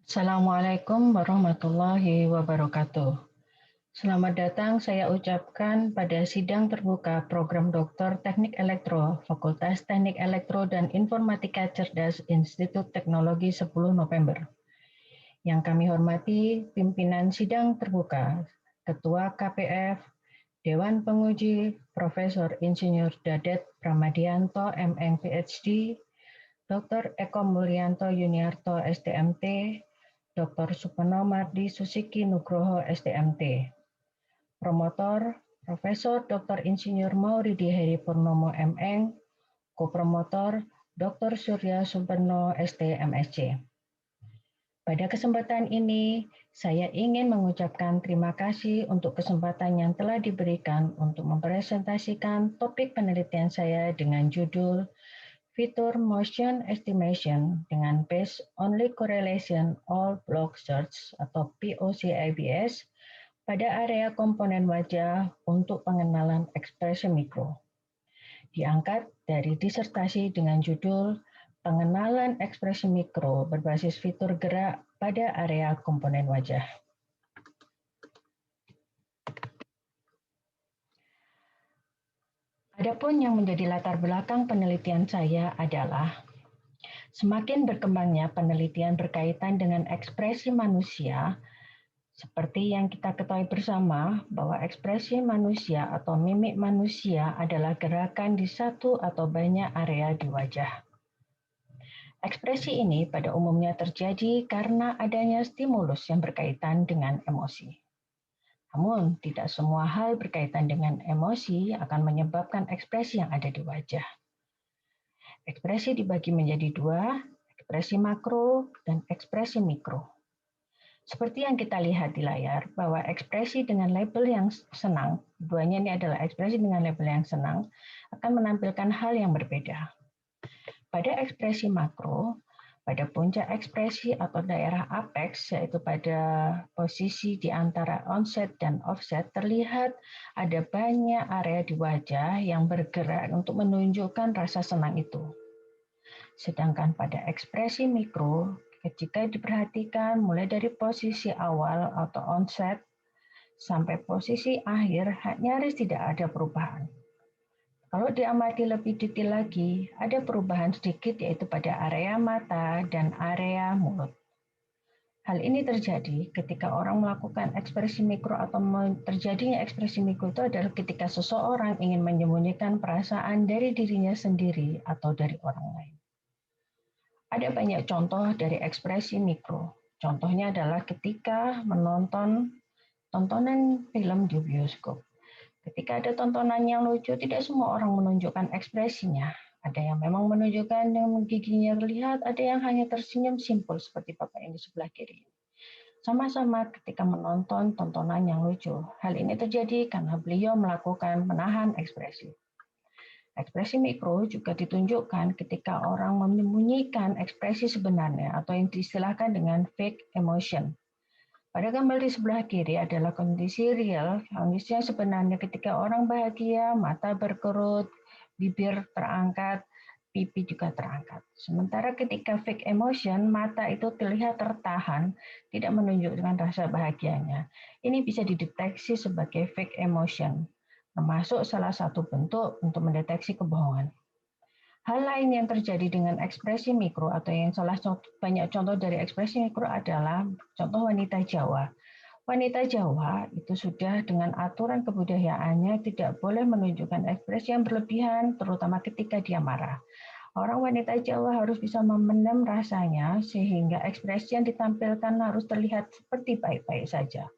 Assalamualaikum warahmatullahi wabarakatuh. Selamat datang saya ucapkan pada sidang terbuka program Doktor Teknik Elektro, Fakultas Teknik Elektro dan Informatika Cerdas Institut Teknologi 10 November. Yang kami hormati pimpinan sidang terbuka, Ketua KPF, Dewan Penguji, Profesor Insinyur Dadet Pramadianto, MN PhD, Dr. Eko Mulyanto Yuniarto STMT, Dr. Supeno Mardi Susiki Nugroho STMT. Promotor Profesor Dr. Insinyur Mauridi Heri Purnomo MN, Kopromotor Dr. Surya Sumpeno ST MSc. Pada kesempatan ini, saya ingin mengucapkan terima kasih untuk kesempatan yang telah diberikan untuk mempresentasikan topik penelitian saya dengan judul Fitur Motion Estimation dengan Based Only Correlation All Block Search atau POC-IBS pada area komponen wajah untuk pengenalan ekspresi mikro. Diangkat dari disertasi dengan judul Pengenalan Ekspresi Mikro berbasis fitur gerak pada area komponen wajah. Adapun yang menjadi latar belakang penelitian saya adalah semakin berkembangnya penelitian berkaitan dengan ekspresi manusia, seperti yang kita ketahui bersama bahwa ekspresi manusia atau mimik manusia adalah gerakan di satu atau banyak area di wajah. Ekspresi ini pada umumnya terjadi karena adanya stimulus yang berkaitan dengan emosi. Namun, tidak semua hal berkaitan dengan emosi akan menyebabkan ekspresi yang ada di wajah. Ekspresi dibagi menjadi dua, ekspresi makro dan ekspresi mikro. Seperti yang kita lihat di layar, bahwa ekspresi dengan label yang senang, keduanya ini adalah ekspresi dengan label yang senang, akan menampilkan hal yang berbeda. Pada ekspresi makro, pada puncak ekspresi atau daerah apex, yaitu pada posisi di antara onset dan offset, terlihat ada banyak area di wajah yang bergerak untuk menunjukkan rasa senang itu. Sedangkan pada ekspresi mikro, jika diperhatikan mulai dari posisi awal atau onset sampai posisi akhir, nyaris tidak ada perubahan. Kalau diamati lebih detail lagi, ada perubahan sedikit yaitu pada area mata dan area mulut. Hal ini terjadi ketika orang melakukan ekspresi mikro atau terjadinya ekspresi mikro itu adalah ketika seseorang ingin menyembunyikan perasaan dari dirinya sendiri atau dari orang lain. Ada banyak contoh dari ekspresi mikro. Contohnya adalah ketika menonton tontonan film di bioskop. Ketika ada tontonan yang lucu, tidak semua orang menunjukkan ekspresinya. Ada yang memang menunjukkan dengan giginya terlihat, ada yang hanya tersenyum simpul seperti Bapak yang di sebelah kiri. Sama-sama ketika menonton tontonan yang lucu. Hal ini terjadi karena beliau melakukan menahan ekspresi. Ekspresi mikro juga ditunjukkan ketika orang menyembunyikan ekspresi sebenarnya atau yang diistilahkan dengan fake emotion. Pada gambar di sebelah kiri adalah kondisi real, kondisi yang sebenarnya ketika orang bahagia, mata berkerut, bibir terangkat, pipi juga terangkat. Sementara ketika fake emotion, mata itu terlihat tertahan, tidak menunjukkan rasa bahagianya. Ini bisa dideteksi sebagai fake emotion, termasuk salah satu bentuk untuk mendeteksi kebohongan. Hal lain yang terjadi dengan ekspresi mikro atau yang banyak contoh dari ekspresi mikro adalah contoh wanita Jawa. Wanita Jawa itu sudah dengan aturan kebudayaannya tidak boleh menunjukkan ekspresi yang berlebihan, terutama ketika dia marah. Orang wanita Jawa harus bisa memendam rasanya sehingga ekspresi yang ditampilkan harus terlihat seperti baik-baik saja.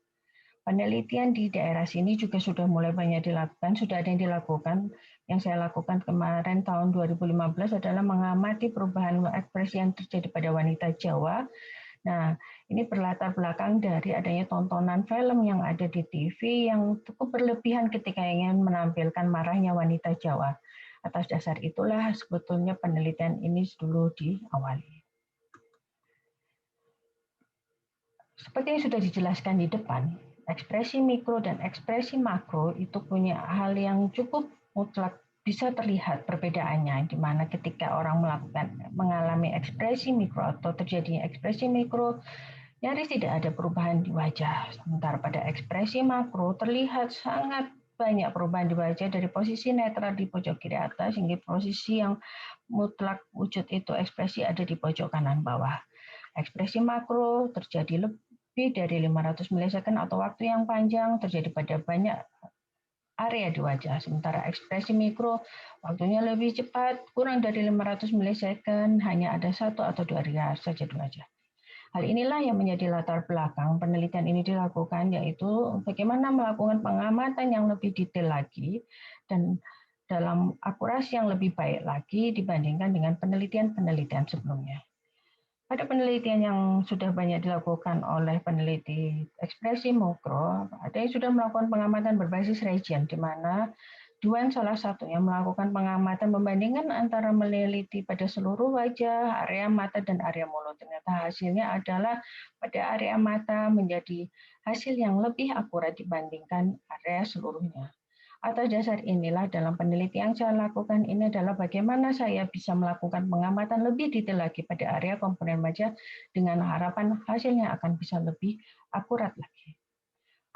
Penelitian di daerah sini juga sudah mulai banyak dilakukan, sudah ada yang dilakukan. Yang saya lakukan kemarin tahun 2015 adalah mengamati perubahan ekspresi yang terjadi pada wanita Jawa. Nah, ini berlatar belakang dari adanya tontonan film yang ada di TV yang cukup berlebihan ketika ingin menampilkan marahnya wanita Jawa. Atas dasar itulah sebetulnya penelitian ini dulu diawali. Seperti yang sudah dijelaskan di depan, ekspresi mikro dan ekspresi makro itu punya hal yang cukup mutlak bisa terlihat perbedaannya, di mana ketika orang mengalami ekspresi mikro atau terjadinya ekspresi mikro, Nyaris tidak ada perubahan di wajah. Sementara pada ekspresi makro terlihat sangat banyak perubahan di wajah dari posisi netral di pojok kiri atas hingga posisi yang mutlak wujud itu ekspresi ada di pojok kanan bawah. Ekspresi makro terjadi lebih dari 500 milisecond atau waktu yang panjang terjadi pada banyak area di wajah. Sementara ekspresi mikro waktunya lebih cepat, kurang dari 500 milisecond, hanya ada 1 atau 2 area saja di wajah. Hal inilah yang menjadi latar belakang penelitian ini dilakukan, yaitu bagaimana melakukan pengamatan yang lebih detail lagi dan dalam akurasi yang lebih baik lagi dibandingkan dengan penelitian-penelitian sebelumnya. Pada penelitian yang sudah banyak dilakukan oleh peneliti ekspresi makro, ada yang sudah melakukan pengamatan berbasis region, di mana Duan salah satunya melakukan pengamatan membandingkan antara meneliti pada seluruh wajah, area mata, dan area mulut. Ternyata hasilnya adalah pada area mata menjadi hasil yang lebih akurat dibandingkan area seluruhnya. Atas dasar inilah dalam penelitian yang saya lakukan ini adalah bagaimana saya bisa melakukan pengamatan lebih detail lagi pada area komponen wajah dengan harapan hasilnya akan bisa lebih akurat lagi.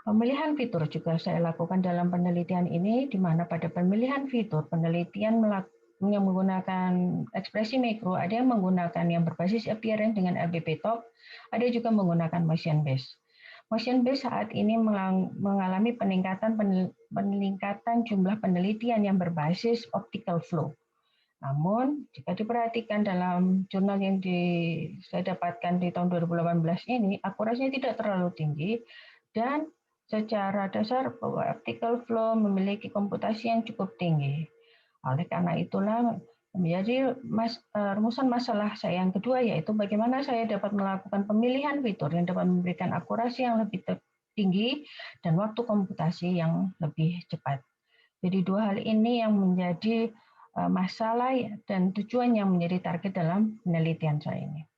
Pemilihan fitur juga saya lakukan dalam penelitian ini, di mana pada pemilihan fitur penelitian yang menggunakan ekspresi mikro, ada yang menggunakan yang berbasis appearance dengan LBP top, ada juga menggunakan motion base. Motion base saat ini mengalami peningkatan jumlah penelitian yang berbasis optical flow. Namun, jika diperhatikan dalam jurnal yang saya dapatkan di tahun 2018 ini, akurasinya tidak terlalu tinggi dan secara dasar bahwa optical flow memiliki komputasi yang cukup tinggi. Oleh karena itulah menjadi rumusan masalah saya yang kedua, yaitu bagaimana saya dapat melakukan pemilihan fitur yang dapat memberikan akurasi yang lebih tinggi dan waktu komputasi yang lebih cepat. Jadi dua hal ini yang menjadi masalah dan tujuan yang menjadi target dalam penelitian saya ini.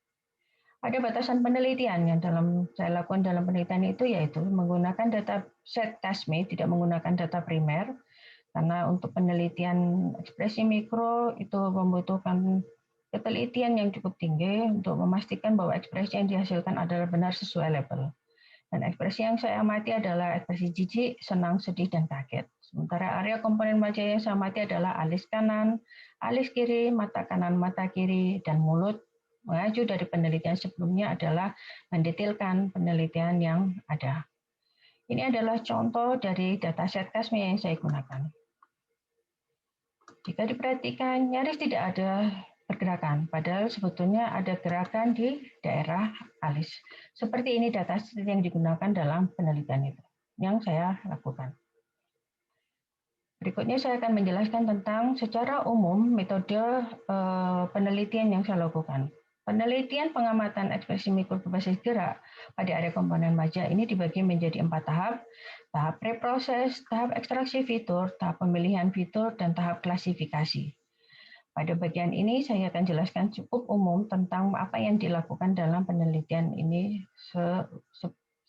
Ada batasan penelitian yang saya lakukan dalam penelitian itu, yaitu menggunakan dataset CASME, tidak menggunakan data primer, karena untuk penelitian ekspresi mikro itu membutuhkan ketelitian yang cukup tinggi untuk memastikan bahwa ekspresi yang dihasilkan adalah benar sesuai label. Dan ekspresi yang saya amati adalah ekspresi jijik, senang, sedih, dan kaget. Sementara area komponen wajah yang saya amati adalah alis kanan, alis kiri, mata kanan, mata kiri, dan mulut. Mengacu dari penelitian sebelumnya adalah mendetailkan penelitian yang ada. Ini adalah contoh dari dataset CASME yang saya gunakan. Jika diperhatikan, nyaris tidak ada pergerakan, padahal sebetulnya ada gerakan di daerah alis. Seperti ini dataset yang digunakan dalam penelitian itu, yang saya lakukan. Berikutnya saya akan menjelaskan tentang secara umum metode penelitian yang saya lakukan. Penelitian pengamatan ekspresi mikro berbasis gerak pada area komponen wajah ini dibagi menjadi 4 tahap. Tahap preproses, tahap ekstraksi fitur, tahap pemilihan fitur, dan tahap klasifikasi. Pada bagian ini saya akan jelaskan cukup umum tentang apa yang dilakukan dalam penelitian ini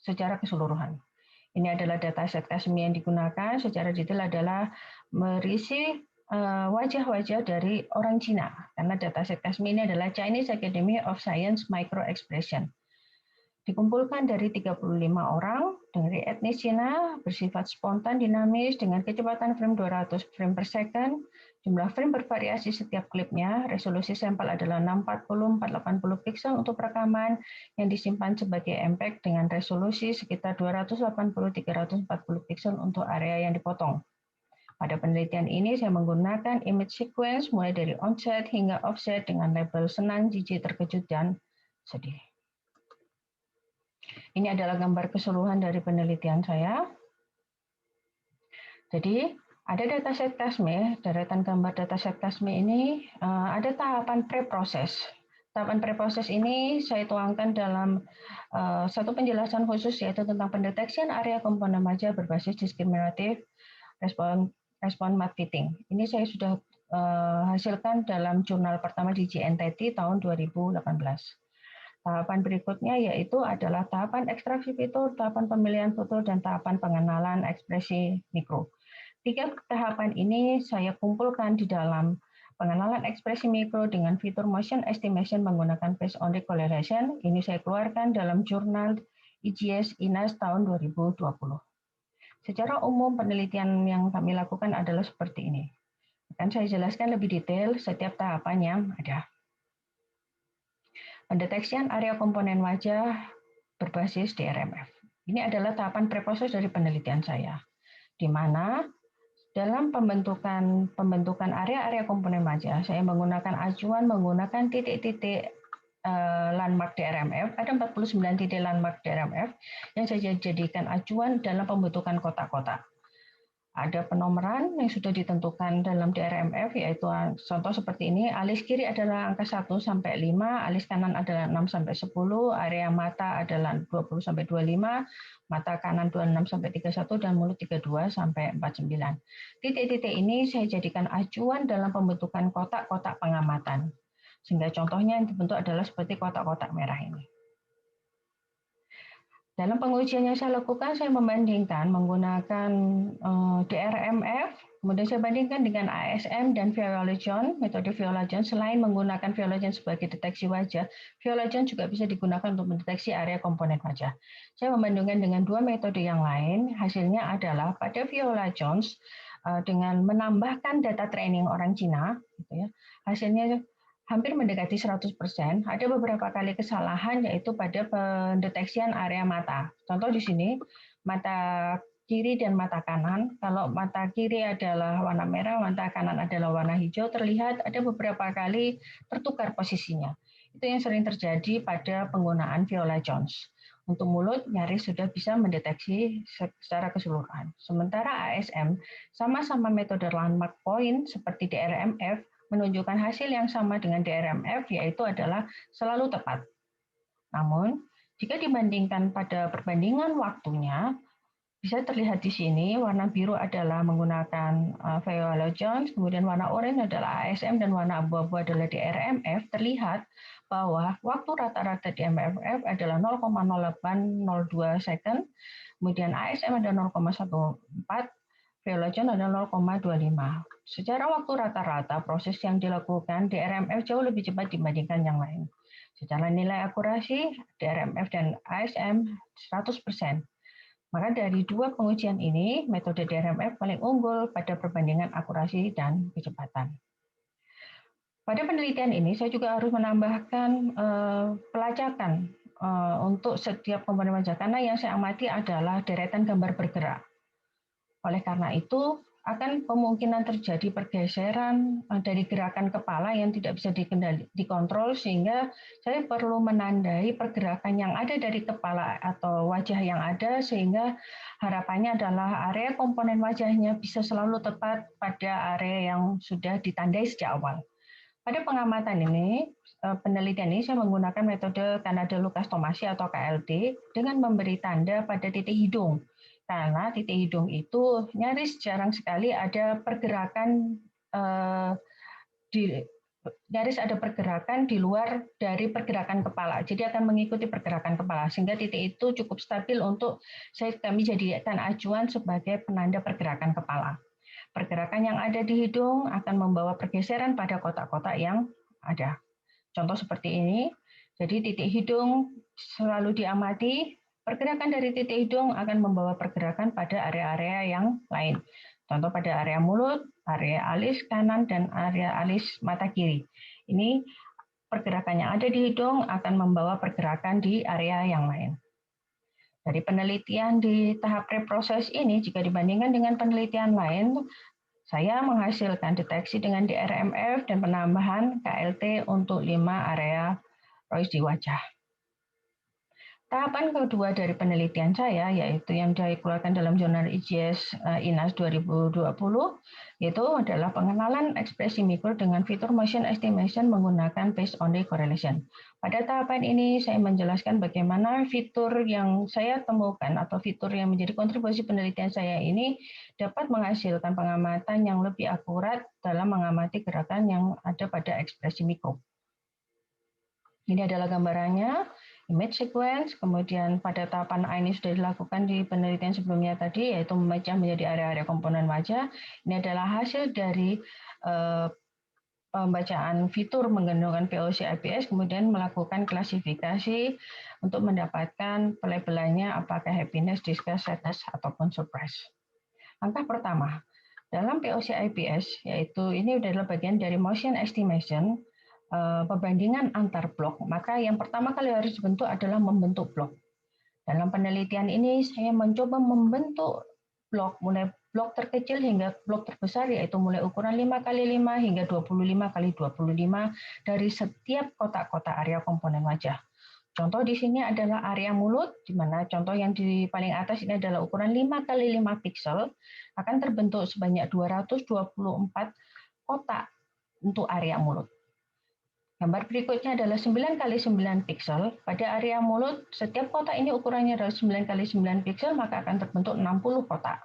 secara keseluruhan. Ini adalah dataset CASME yang digunakan secara detail adalah berisi wajah-wajah dari orang Cina, karena dataset CASME ini adalah Chinese Academy of Science Micro Expression. Dikumpulkan dari 35 orang dari etnis Cina, bersifat spontan, dinamis, dengan kecepatan frame 200 frame per second. Jumlah frame bervariasi setiap klipnya. Resolusi sampel adalah 640-480 pixel untuk rekaman yang disimpan sebagai MPEG dengan resolusi sekitar 280-340 pixel untuk area yang dipotong. Pada penelitian ini saya menggunakan image sequence mulai dari onset hingga offset dengan label senang, jijik, terkejut, dan sedih. Ini adalah gambar keseluruhan dari penelitian saya. Jadi, ada dataset CASME, deretan gambar dataset CASME ini ada tahapan preproses. Tahapan preproses ini saya tuangkan dalam satu penjelasan khusus, yaitu tentang pendeteksian area komponen wajah berbasis diskriminatif respon matte fitting. Ini saya sudah hasilkan dalam jurnal pertama di JNTT tahun 2018. Tahapan berikutnya yaitu adalah tahapan ekstraksi fitur, tahapan pemilihan fitur, dan tahapan pengenalan ekspresi mikro. 3 tahapan ini saya kumpulkan di dalam pengenalan ekspresi mikro dengan fitur motion estimation menggunakan phase only correlation. Ini saya keluarkan dalam jurnal IGS INAS tahun 2020. Secara umum penelitian yang kami lakukan adalah seperti ini. Akan saya jelaskan lebih detail setiap tahapan yang ada. Pendeteksian area komponen wajah berbasis DRMF. Ini adalah tahapan preproses dari penelitian saya, di mana dalam pembentukan area-area komponen wajah, saya menggunakan acuan menggunakan titik-titik landmark DRMF. Ada 49 titik landmark DRMF yang saya jadikan acuan dalam pembentukan kotak-kotak. Ada penomoran yang sudah ditentukan dalam DRMF, yaitu contoh seperti ini, alis kiri adalah angka 1 sampai 5, alis kanan adalah 6 sampai 10, area mata adalah 20 sampai 25, mata kanan 26 sampai 31, dan mulut 32 sampai 49. Titik-titik ini saya jadikan acuan dalam pembentukan kotak-kotak pengamatan. Sehingga contohnya yang dibentuk adalah seperti kotak-kotak merah ini. Dalam pengujian yang saya lakukan, saya membandingkan menggunakan DRMF, kemudian saya bandingkan dengan ASM dan Viola-John, metode Viola-John. Selain menggunakan Viola-John sebagai deteksi wajah, Viola-John juga bisa digunakan untuk mendeteksi area komponen wajah. Saya membandingkan dengan dua metode yang lain, hasilnya adalah pada Viola-John dengan menambahkan data training orang Cina, gitu ya, hasilnya hampir mendekati 100%. Ada beberapa kali kesalahan yaitu pada pendeteksian area mata. Contoh di sini, mata kiri dan mata kanan. Kalau mata kiri adalah warna merah, mata kanan adalah warna hijau, terlihat ada beberapa kali tertukar posisinya. Itu yang sering terjadi pada penggunaan Viola-John. Untuk mulut, nyaris sudah bisa mendeteksi secara keseluruhan. Sementara ASM, sama-sama metode landmark point seperti DRMF, menunjukkan hasil yang sama dengan DRMF, yaitu adalah selalu tepat. Namun, jika dibandingkan pada perbandingan waktunya, bisa terlihat di sini warna biru adalah menggunakan Viola-John, kemudian warna oranye adalah ASM, dan warna abu-abu adalah DRMF. Terlihat bahwa waktu rata-rata DRMF adalah 0,0802 second, kemudian ASM adalah 0,14, Viola-John adalah 0,25. Secara waktu rata-rata, proses yang dilakukan DRMF jauh lebih cepat dibandingkan yang lain. Secara nilai akurasi, DRMF dan ASM 100%. Maka dari dua pengujian ini, metode DRMF paling unggul pada perbandingan akurasi dan kecepatan. Pada penelitian ini, saya juga harus menambahkan pelacakan untuk setiap komponen wajah, karena yang saya amati adalah deretan gambar bergerak. Oleh karena itu, akan kemungkinan terjadi pergeseran dari gerakan kepala yang tidak bisa dikontrol, sehingga saya perlu menandai pergerakan yang ada dari kepala atau wajah yang ada, sehingga harapannya adalah area komponen wajahnya bisa selalu tepat pada area yang sudah ditandai sejak awal. Pada pengamatan ini, penelitian ini saya menggunakan metode Kanada-Lukas Tomasi atau KLT dengan memberi tanda pada titik hidung. Karena titik hidung itu nyaris jarang sekali ada pergerakan nyaris ada pergerakan di luar dari pergerakan kepala. Jadi akan mengikuti pergerakan kepala, sehingga titik itu cukup stabil untuk kami jadikan acuan sebagai penanda pergerakan kepala. Pergerakan yang ada di hidung akan membawa pergeseran pada kotak-kotak yang ada. Contoh seperti ini. Jadi titik hidung selalu diamati. Pergerakan dari titik hidung akan membawa pergerakan pada area-area yang lain. Contoh pada area mulut, area alis kanan, dan area alis mata kiri. Ini pergerakan yang ada di hidung akan membawa pergerakan di area yang lain. Dari penelitian di tahap preproses ini, jika dibandingkan dengan penelitian lain, saya menghasilkan deteksi dengan DRMF dan penambahan KLT untuk 5 area Royce di wajah. Tahapan kedua dari penelitian saya, yaitu yang dikeluarkan dalam jurnal IGS INAS 2020, yaitu adalah pengenalan ekspresi mikro dengan fitur motion estimation menggunakan phase only correlation. Pada tahapan ini, saya menjelaskan bagaimana fitur yang saya temukan atau fitur yang menjadi kontribusi penelitian saya ini dapat menghasilkan pengamatan yang lebih akurat dalam mengamati gerakan yang ada pada ekspresi mikro. Ini adalah gambarannya. Image sequence, kemudian pada tahapan A ini sudah dilakukan di penelitian sebelumnya tadi, yaitu memecah menjadi area-area komponen wajah. Ini adalah hasil dari pembacaan fitur menggunakan POC IPS, kemudian melakukan klasifikasi untuk mendapatkan pelabelannya apakah happiness, disgust, sadness, ataupun surprise. Langkah pertama, dalam POC IPS, yaitu ini adalah bagian dari motion estimation, perbandingan antar blok, maka yang pertama kali harus dibentuk adalah membentuk blok. Dalam penelitian ini, saya mencoba membentuk blok, mulai blok terkecil hingga blok terbesar, yaitu mulai ukuran 5x5 hingga 25x25 dari setiap kotak-kotak area komponen wajah. Contoh di sini adalah area mulut, di mana contoh yang di paling atas ini adalah ukuran 5x5 piksel, akan terbentuk sebanyak 224 kotak untuk area mulut. Gambar berikutnya adalah 9x9 piksel. Pada area mulut, setiap kotak ini ukurannya adalah 9x9 piksel, maka akan terbentuk 60 kotak.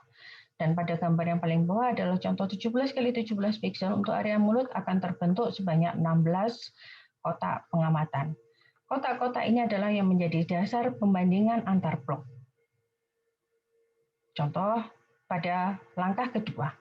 Dan pada gambar yang paling bawah adalah contoh 17x17 piksel untuk area mulut akan terbentuk sebanyak 16 kotak pengamatan. Kotak-kotak ini adalah yang menjadi dasar pembandingan antar blok. Contoh pada langkah kedua.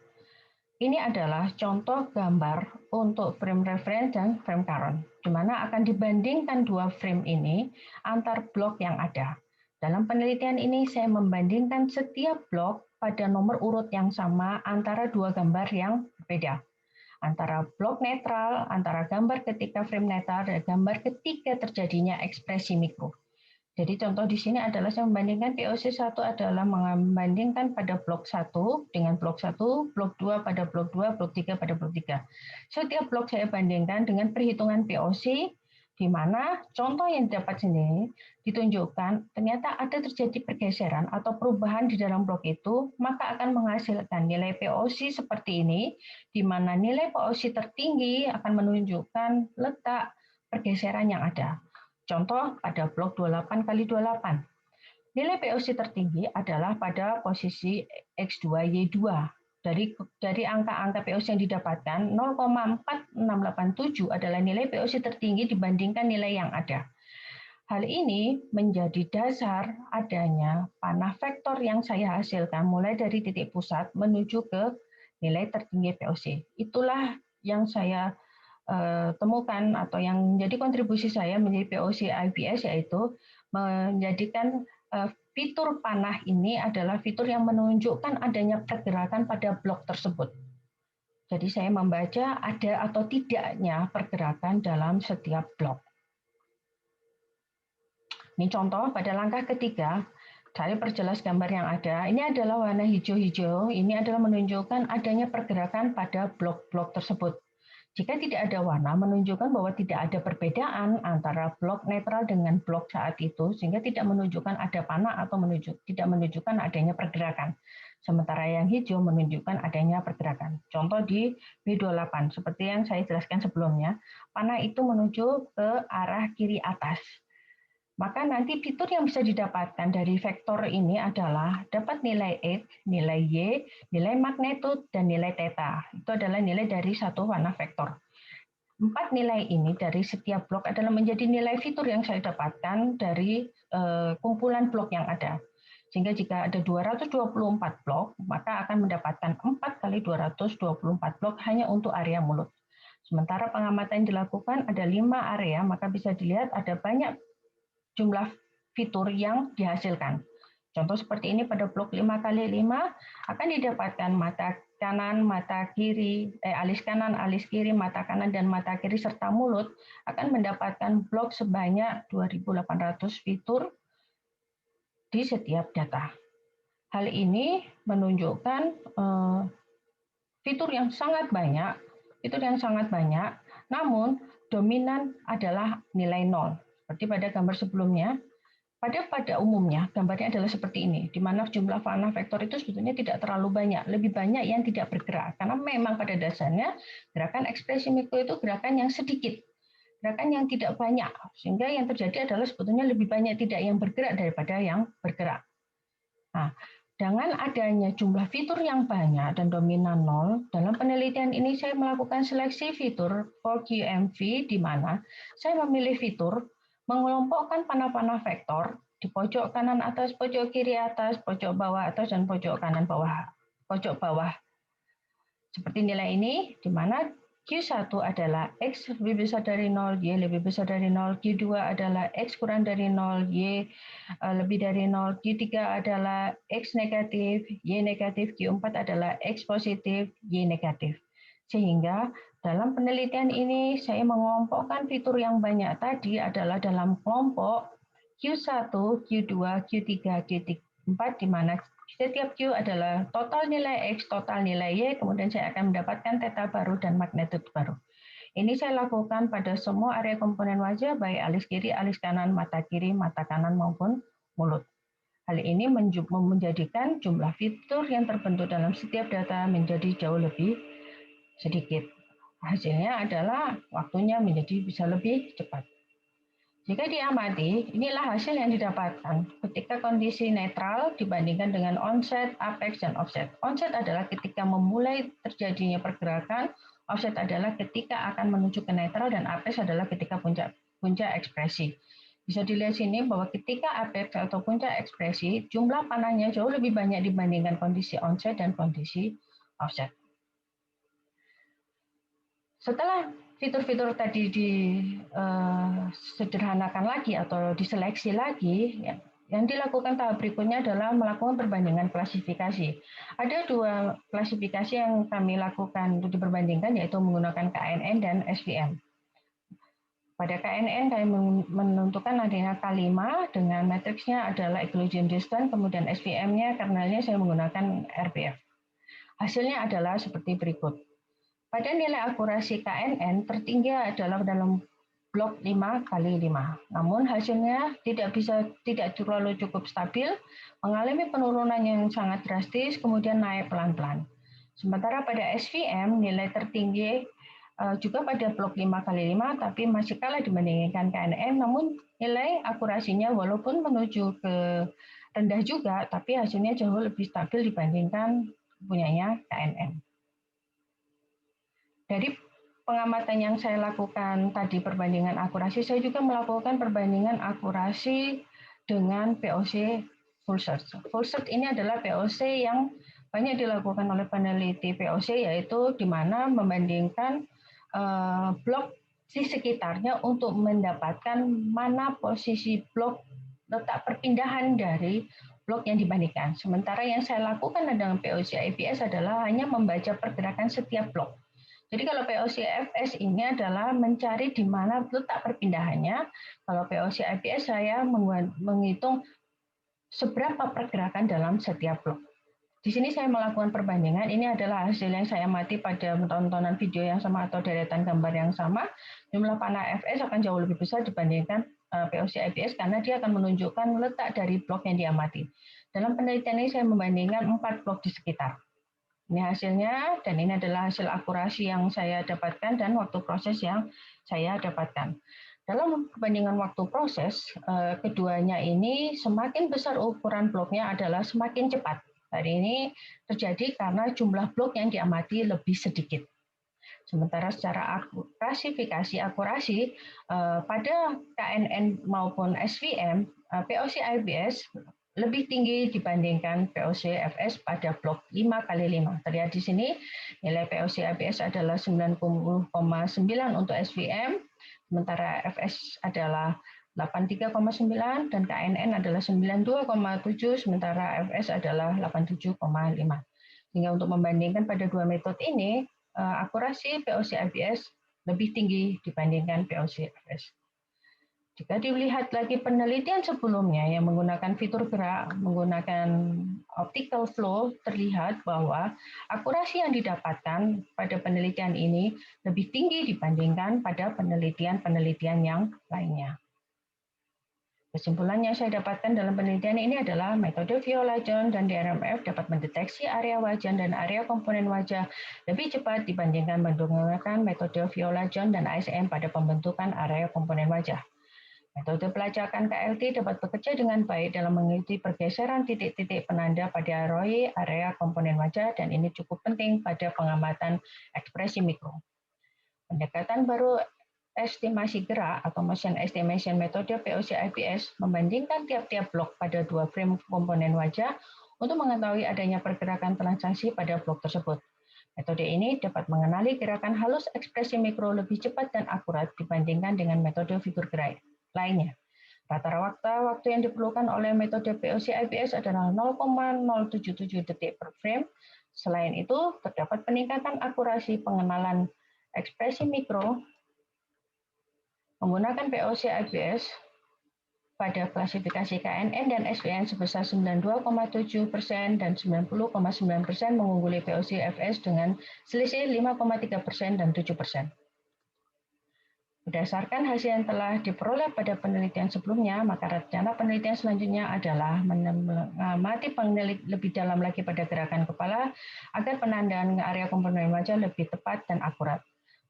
Ini adalah contoh gambar untuk frame reference dan frame current, di mana akan dibandingkan dua frame ini antar blok yang ada. Dalam penelitian ini, saya membandingkan setiap blok pada nomor urut yang sama antara dua gambar yang berbeda. Antara blok netral, antara gambar ketika frame netral, dan gambar ketika terjadinya ekspresi mikro. Jadi contoh di sini adalah saya membandingkan POC 1 adalah membandingkan pada blok 1 dengan blok 1, blok 2 pada blok 2, blok 3 pada blok 3. Setiap blok saya bandingkan dengan perhitungan POC, di mana contoh yang didapat sini ditunjukkan ternyata ada terjadi pergeseran atau perubahan di dalam blok itu, maka akan menghasilkan nilai POC seperti ini, di mana nilai POC tertinggi akan menunjukkan letak pergeseran yang ada. Contoh pada blok 28x28. Nilai POC tertinggi adalah pada posisi X2Y2. Dari angka-angka POC yang didapatkan, 0,4687 adalah nilai POC tertinggi dibandingkan nilai yang ada. Hal ini menjadi dasar adanya panah vektor yang saya hasilkan mulai dari titik pusat menuju ke nilai tertinggi POC. Itulah yang saya temukan atau yang menjadi kontribusi saya menjadi POC IPS, yaitu menjadikan fitur panah ini adalah fitur yang menunjukkan adanya pergerakan pada blok tersebut. Jadi saya membaca ada atau tidaknya pergerakan dalam setiap blok. Ini contoh pada langkah ketiga, saya perjelas gambar yang ada. Ini adalah warna hijau-hijau, ini adalah menunjukkan adanya pergerakan pada blok-blok tersebut. Jika tidak ada warna, menunjukkan bahwa tidak ada perbedaan antara blok netral dengan blok saat itu, sehingga tidak menunjukkan ada panah atau tidak menunjukkan adanya pergerakan. Sementara yang hijau menunjukkan adanya pergerakan. Contoh di B28, seperti yang saya jelaskan sebelumnya, panah itu menuju ke arah kiri atas. Maka nanti fitur yang bisa didapatkan dari vektor ini adalah dapat nilai X, nilai Y, nilai magnitude, dan nilai theta. Itu adalah nilai dari satu warna vektor. 4 nilai ini dari setiap blok adalah menjadi nilai fitur yang saya dapatkan dari kumpulan blok yang ada. Sehingga jika ada 224 blok, maka akan mendapatkan 4 kali 224 blok hanya untuk area mulut. Sementara pengamatan yang dilakukan ada 5 area, maka bisa dilihat ada banyak jumlah fitur yang dihasilkan. Contoh seperti ini pada blok 5x5 akan didapatkan mata kanan, mata kiri, alis kanan, alis kiri, mata kanan, dan mata kiri serta mulut akan mendapatkan blok sebanyak 2.800 fitur di setiap data. Hal ini menunjukkan fitur yang sangat banyak, namun dominan adalah nilai 0. Seperti pada gambar sebelumnya, pada umumnya gambarnya adalah seperti ini, di mana jumlah warna vektor itu sebetulnya tidak terlalu banyak, lebih banyak yang tidak bergerak, karena memang pada dasarnya gerakan ekspresi mikro itu gerakan yang sedikit, gerakan yang tidak banyak, sehingga yang terjadi adalah sebetulnya lebih banyak tidak yang bergerak daripada yang bergerak. Nah, dengan adanya jumlah fitur yang banyak dan dominan 0, dalam penelitian ini saya melakukan seleksi fitur for QMV, di mana saya memilih fitur mengelompokkan panah-panah vektor di pojok kanan atas, pojok kiri atas, pojok bawah atas, dan pojok kanan bawah, pojok bawah. Seperti nilai ini, di mana Q1 adalah X lebih besar dari 0, Y lebih besar dari 0. Q2 adalah X kurang dari 0, Y lebih dari 0. Q3 adalah X negatif, Y negatif. Q4 adalah X positif, Y negatif. Sehingga dalam penelitian ini saya mengelompokkan fitur yang banyak tadi adalah dalam kelompok Q1, Q2, Q3, Q4, di mana setiap Q adalah total nilai X, total nilai Y, kemudian saya akan mendapatkan theta baru dan magnitude baru. Ini saya lakukan pada semua area komponen wajah, baik alis kiri, alis kanan, mata kiri, mata kanan, maupun mulut. Hal ini menjadikan jumlah fitur yang terbentuk dalam setiap data menjadi jauh lebih sedikit. Hasilnya adalah waktunya menjadi bisa lebih cepat. Jika diamati, inilah hasil yang didapatkan ketika kondisi netral dibandingkan dengan onset, apex, dan offset. Onset adalah ketika memulai terjadinya pergerakan, offset adalah ketika akan menuju ke netral, dan apex adalah ketika puncak ekspresi. Bisa dilihat sini bahwa ketika apex atau puncak ekspresi, jumlah panahnya jauh lebih banyak dibandingkan kondisi onset dan kondisi offset. Setelah fitur-fitur tadi disederhanakan lagi atau diseleksi lagi, ya, yang dilakukan tahap berikutnya adalah melakukan perbandingan klasifikasi. Ada dua klasifikasi yang kami lakukan untuk diperbandingkan, yaitu menggunakan KNN dan SVM. Pada KNN kami menentukan adanya K5 dengan matriksnya adalah equilibrium distance, kemudian SVM-nya karenanya saya menggunakan RPF. Hasilnya adalah seperti berikut. Pada nilai akurasi KNN tertinggi adalah dalam blok 5 kali 5. Namun hasilnya tidak terlalu cukup stabil, mengalami penurunan yang sangat drastis, kemudian naik pelan-pelan. Sementara pada SVM nilai tertinggi juga pada blok 5 kali 5, tapi masih kalah dibandingkan KNN, namun nilai akurasinya walaupun menuju ke rendah juga, tapi hasilnya jauh lebih stabil dibandingkan punyanya KNN. Dari pengamatan yang saya lakukan tadi perbandingan akurasi, saya juga melakukan perbandingan akurasi dengan POC full search. Full search ini adalah POC yang banyak dilakukan oleh peneliti POC, yaitu di mana membandingkan blok di sekitarnya untuk mendapatkan mana posisi blok letak perpindahan dari blok yang dibandingkan. Sementara yang saya lakukan dengan POC IPS adalah hanya membaca pergerakan setiap blok. Jadi kalau POC-FS ini adalah mencari di mana letak perpindahannya. Kalau POC-IPS saya menghitung seberapa pergerakan dalam setiap blok. Di sini saya melakukan perbandingan. Ini adalah hasil yang saya amati pada tontonan video yang sama atau deretan gambar yang sama. Jumlah panah FS akan jauh lebih besar dibandingkan POC-IPS karena dia akan menunjukkan letak dari blok yang diamati. Dalam penelitian ini saya membandingkan 4 blok di sekitar. Ini hasilnya, dan ini adalah hasil akurasi yang saya dapatkan dan waktu proses yang saya dapatkan. Dalam perbandingan waktu proses, keduanya ini semakin besar ukuran bloknya adalah semakin cepat. Hal ini terjadi karena jumlah blok yang diamati lebih sedikit. Sementara secara klasifikasi akurasi pada KNN maupun SVM, POC-IPS lebih tinggi dibandingkan POC-FS pada blok 5 kali 5. Terlihat di sini nilai POC-IPS adalah 90,9 untuk SVM, sementara FS adalah 83,9 dan KNN adalah 92,7, sementara FS adalah 87,5. Sehingga untuk membandingkan pada dua metode ini, akurasi POC-IPS lebih tinggi dibandingkan POC-FS. Jika dilihat lagi penelitian sebelumnya yang menggunakan fitur gerak, menggunakan optical flow, terlihat bahwa akurasi yang didapatkan pada penelitian ini lebih tinggi dibandingkan pada penelitian-penelitian yang lainnya. Kesimpulan yang saya dapatkan dalam penelitian ini adalah metode Viola-John dan DRMF dapat mendeteksi area wajah dan area komponen wajah lebih cepat dibandingkan menggunakan metode Viola-John dan ASM pada pembentukan area komponen wajah. Metode pelacakan KLT dapat bekerja dengan baik dalam mengikuti pergeseran titik-titik penanda pada ROI area komponen wajah, dan ini cukup penting pada pengamatan ekspresi mikro. Pendekatan baru estimasi gerak atau motion estimation metode POC-IPS membandingkan tiap-tiap blok pada dua frame komponen wajah untuk mengetahui adanya pergerakan transaksi pada blok tersebut. Metode ini dapat mengenali gerakan halus ekspresi mikro lebih cepat dan akurat dibandingkan dengan metode figur gerak lainnya. Rata-rata waktu yang diperlukan oleh metode POC-IPS adalah 0,077 detik per frame. Selain itu, terdapat peningkatan akurasi pengenalan ekspresi mikro menggunakan POC-IPS pada klasifikasi KNN dan SVN sebesar 92,7% dan 90,9% mengungguli POC-IPS dengan selisih 5,3% dan 7%. Berdasarkan hasil yang telah diperoleh pada penelitian sebelumnya, maka rencana penelitian selanjutnya adalah mengamati lebih dalam lagi pada gerakan kepala agar penandaan area komponen wajah lebih tepat dan akurat.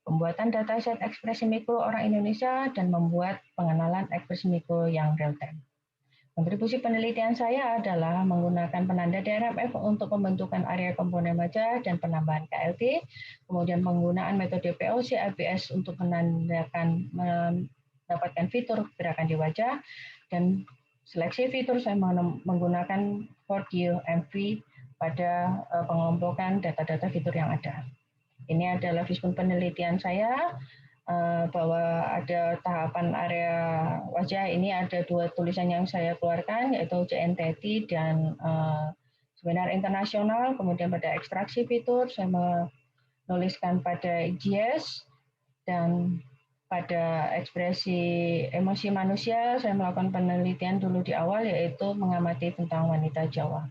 Pembuatan dataset ekspresi mikro orang Indonesia dan membuat pengenalan ekspresi mikro yang real-time. Kontribusi penelitian saya adalah menggunakan penanda DRMF untuk pembentukan area komponen wajah dan penambahan KLT, kemudian penggunaan metode POC-IPS untuk mendapatkan fitur gerakan di wajah, dan seleksi fitur saya menggunakan 4D MV pada pengelompokan data-data fitur yang ada. Ini adalah vision penelitian saya. Bahwa ada tahapan area wajah ini ada 2 tulisan yang saya keluarkan, yaitu JNTT dan seminar internasional. Kemudian pada ekstraksi fitur saya menuliskan pada IGS, dan pada ekspresi emosi manusia saya melakukan penelitian dulu di awal, yaitu mengamati tentang wanita Jawa.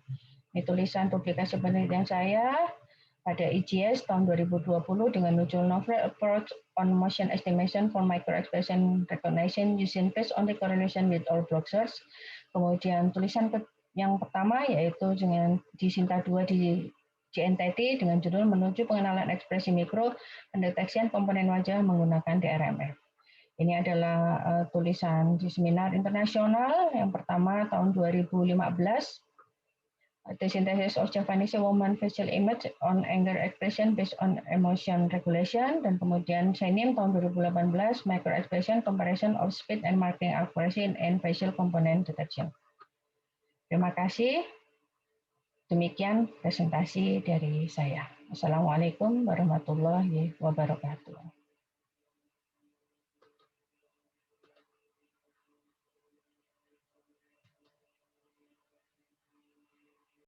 Ini tulisan publikasi penelitian saya pada IGS tahun 2020 dengan judul Novel Approach on Motion Estimation for Microexpression Recognition Using Face Only Correlation with All Block Search. Kemudian tulisan yang pertama yaitu dengan di Sinta 2 di JNTT dengan judul Menuju Pengenalan Ekspresi Mikro Pendeteksian Komponen Wajah Menggunakan DRMF. Ini adalah tulisan di seminar internasional yang pertama tahun 2015. The synthesis of Japanese woman facial image on anger expression based on emotion regulation, dan kemudian SENIM tahun 2018 micro expression comparison of speed and marking accuracy in facial component detection. Terima kasih. Demikian presentasi dari saya. Assalamualaikum warahmatullahi wabarakatuh.